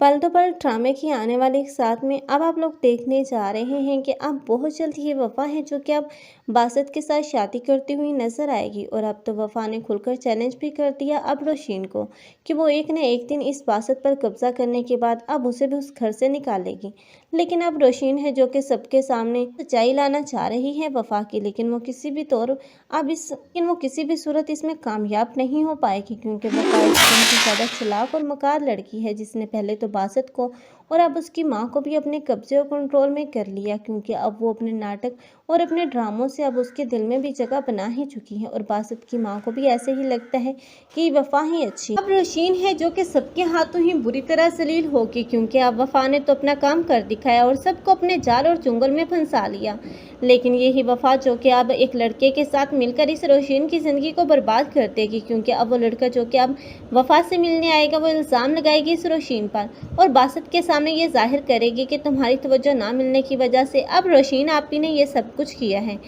पल दो पल ड्रामे की आने वाले साथ में अब आप लोग देखने जा रहे हैं कि अब बहुत जल्द ये वफ़ा है जो कि अब बासित के साथ शादी करती हुई नज़र आएगी। और अब तो वफ़ा ने खुलकर चैलेंज भी कर दिया अब रोशीन को कि वो एक न एक दिन इस बासित पर कब्जा करने के बाद अब उसे भी उस घर से निकालेगी। लेकिन अब रोशीन है जो कि सबके सामने सच्चाई लाना चाह रही है वफ़ा की, लेकिन वो किसी भी सूरत इसमें कामयाब नहीं हो पाएगी, क्योंकि वफ़ा एक बहुत ही ज़्यादा चालाक और मकार लड़की है जिसने पहले तो बासित को और अब उसकी मां को भी अपने कब्जे और कंट्रोल में कर लिया, क्योंकि अब वो अपने नाटक और अपने ड्रामों से अब उसके दिल में भी जगह बना ही चुकी है। और बासित की मां को भी ऐसे ही लगता है कि वफ़ा ही अच्छी है। अब रोशीन है जो कि सबके हाथों ही बुरी तरह जलील होगी, क्योंकि अब वफ़ा ने तो अपना काम कर दिखाया और सबको अपने जाल और चुंगल में फंसा लिया। लेकिन यही वफ़ा जो कि अब एक लड़के के साथ मिलकर इस रोशीन की ज़िंदगी को बर्बाद कर देगी, क्योंकि अब वो लड़का जो कि अब वफ़ा से मिलने आएगा वो इल्ज़ाम लगाएगी इस रोशीन पर और बासित के सामने ये जाहिर करेगी कि तुम्हारी तवज्जो ना मिलने की वजह से अब रोशीन आपी ने ये सब कुछ किया है।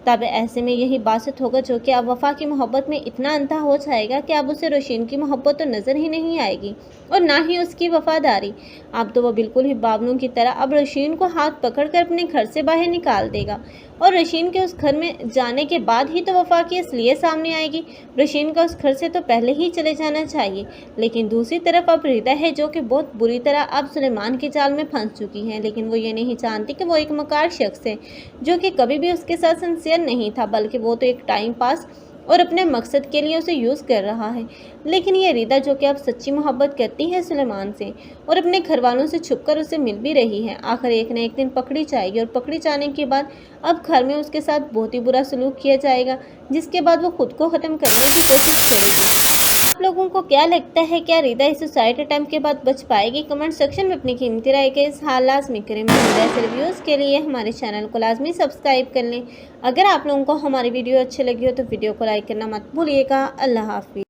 तब ऐसे में यही बासित होगा जो कि अब वफ़ा की मोहब्बत में इतना अंधा हो जाएगा कि अब उसे रोशीन की मोहब्बत तो नज़र ही नहीं आएगी और ना ही उसकी वफ़ादारी। अब तो वो बिल्कुल ही बावलों की तरह अब रोशीन को हाथ पकड़कर अपने घर से बाहर निकाल देगा और रोशीन के उस घर में जाने के बाद ही तो वफ़ा की असलियत सामने आएगी। रोशीन का उस घर से तो पहले ही चले जाना चाहिए। लेकिन दूसरी तरफ अब रिदा है जो कि बहुत बुरी तरह अब सुलेमान के जाल में फंस चुकी है, लेकिन वो ये नहीं जानती कि वो एक मकार शख्स है जो कि कभी भी उसके साथ सिंसियर नहीं था, बल्कि वो तो एक टाइम पास और अपने मकसद के लिए उसे यूज़ कर रहा है। लेकिन ये रिदा जो कि अब सच्ची मोहब्बत करती है सुलेमान से और अपने घर वालों से छुपकर उसे मिल भी रही है, आखिर एक न एक दिन पकड़ी जाएगी और पकड़ी जाने के बाद अब घर में उसके साथ बहुत ही बुरा सलूक किया जाएगा, जिसके बाद वो खुद को ख़त्म करने की कोशिश करेगी। आप लोगों को क्या लगता है, क्या रिदा इस सुसाइड अटैम्प्ट के बाद बच पाएगी? कमेंट सेक्शन में अपनी कीमती राय के इज़हार लाज़मी करें। मज़ीद रिव्यूज़ के लिए हमारे चैनल को लाजमी सब्सक्राइब कर लें। अगर आप लोगों को हमारी वीडियो अच्छी लगी हो तो वीडियो को लाइक करना मत भूलिएगा। अल्लाह हाफ़िज़।